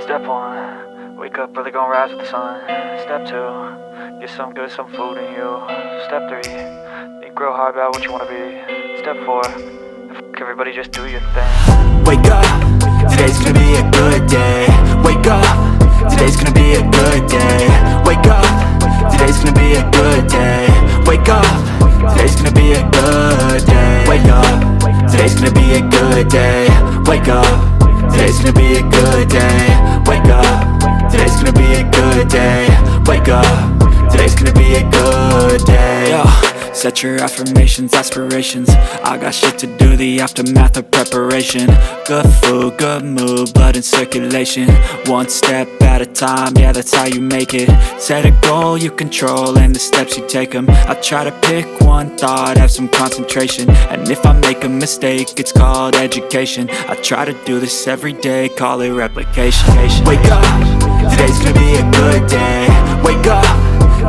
Step 1, wake up early, gonna rise with the sun. Step 2, get some good, some food in you. Step 3, think real hard about what you wanna be. Step 4, fuck everybody, just do your thing. Wake up, today's gonna be a good day. Wake up, today's gonna be a good day. Wake up, today's gonna be a good day. Wake up, today's gonna be a good day. Wake up, today's gonna be a good day. Wake up, today's gonna be a good day. Wake up, today's gonna be a good day. Wake up, today's gonna be a good day. Yo, set your affirmations, aspirations. I got shit to do, the aftermath of preparation. Good food, good mood, blood in circulation. One step at a time, yeah, that's how you make it. Set a goal you control and the steps you take them. I try to pick one thought, have some concentration. And if I make a mistake, it's called education. I try to do this every day, call it replication. Wake up, today's gonna be a good day. Wake up,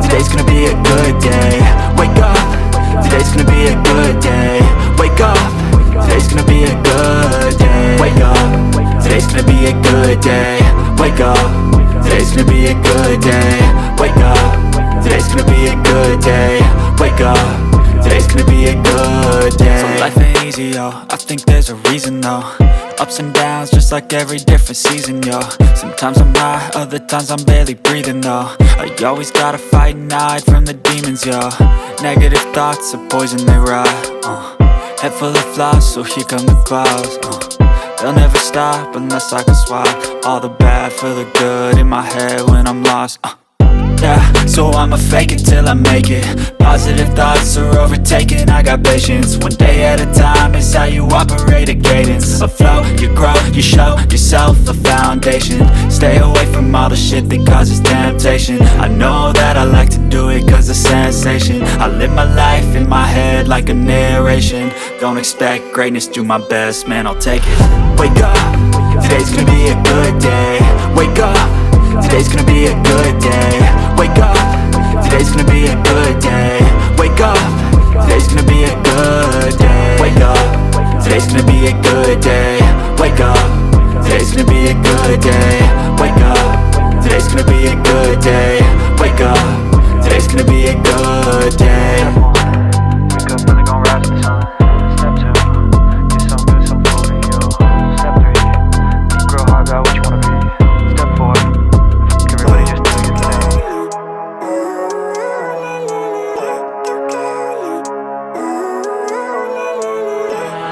today's gonna be a good day. Wake up, today's gonna be a good day. Wake up, today's gonna be a good day. Wake up, today's gonna be a good day. Wake up, today's gonna be a good day. Wake up, today's gonna be a good day. Wake up, today's gonna be a good day. So life ain't easy, yo, I think there's a reason though. Ups and downs, just like every different season, yo. Sometimes I'm high, other times I'm barely breathing, though. I always gotta fight and hide from the demons, yo. Negative thoughts are poison, they rot, Head full of flaws, so here come the clouds, they'll never stop unless I can swap all the bad for the good in my head when I'm lost. Yeah, so I'ma fake it till I make it. Positive thoughts are overtaken, I got patience. One day at a time is how you operate a cadence. A flow, you grow, you show yourself a foundation. Stay away from all the shit that causes temptation. I know that I like to do it cause it's sensation. I live my life in my head like a narration. Don't expect greatness, do my best, man, I'll take it. Wake up, today's gonna be a good day. Wake up, today's gonna be a good day. Wake up, today's gonna be a good day. Wake up, today's gonna be a good day. Wake up, today's gonna be a good day. Wake up, today's gonna be a good day. Wake up, today's gonna be a good day. Wake up, today's gonna be a good day. Wake up, really gon' rise with the sun. Step 2, get some good, some food in you. Step 3, think real hard about what you wanna be. Step 4, everybody just do your thing.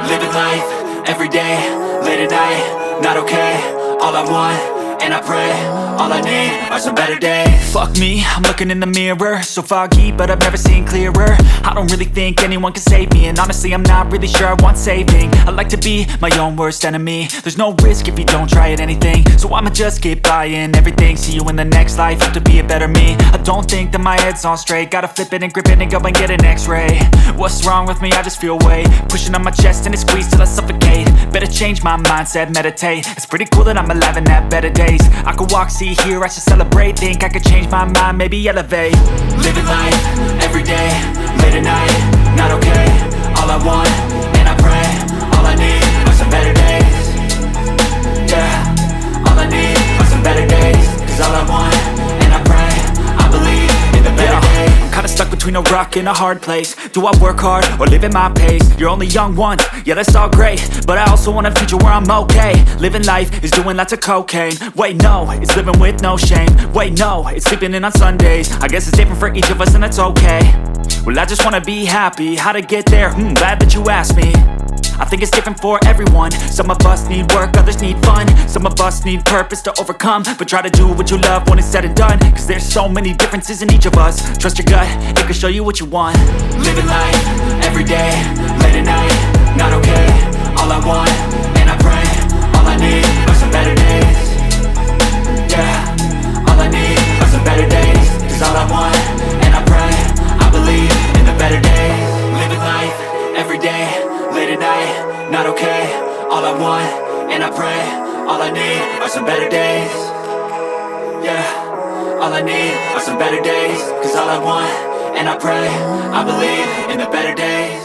Living life, everyday, late at night, not okay. All I want, and I pray, all I need are some better days. Fuck me, I'm looking in the mirror, so foggy, but I've never seen clearer. I don't really think anyone can save me, and honestly I'm not really sure I want saving. I like to be my own worst enemy. There's no risk if you don't try at anything, so I'ma just keep buying everything. See you in the next life, have to be a better me. I don't think that my head's on straight, gotta flip it and grip it and go and get an x-ray. What's wrong with me? I just feel weight pushing on my chest and it squeezes till I suffocate. Better change my mindset, meditate. It's pretty cool that I'm alive and have better days. I could walk, see, hear, I should celebrate. Think I could change my mind, maybe elevate. Living life, everyday, late at night, not okay. All I want, and I pray, all I need are some better days. Yeah, all I need are some better days. Cause all I want, and I pray, I believe in the better days. I'm kinda stuck between a rock and a hard place. Do I work hard or live at my pace? You're only young once, yeah that's all great, but I also want a future where I'm okay. Living life is doing lots of cocaine. Wait no, it's living with no shame. Wait no, it's sleeping in on Sundays. I guess it's different for each of us and that's okay. Well I just wanna be happy, how to get there? Glad that you asked me. I think it's different for everyone. Some of us need work, others need fun. Some of us need purpose to overcome. But try to do what you love when it's said and done. Cause there's so many differences in each of us. Trust your gut, it can show you what you want. Living life, everyday, late at night, not okay. All I want, and I pray, all I need are some better days. Yeah, all I need are some better days. Cause all I want, and I pray, I believe in the better days. Living life, everyday, late at night, not okay. All I want, and I pray, all I need are some better days. Yeah, all I need are some better days. Cause all I want, and I pray, I believe in the better days.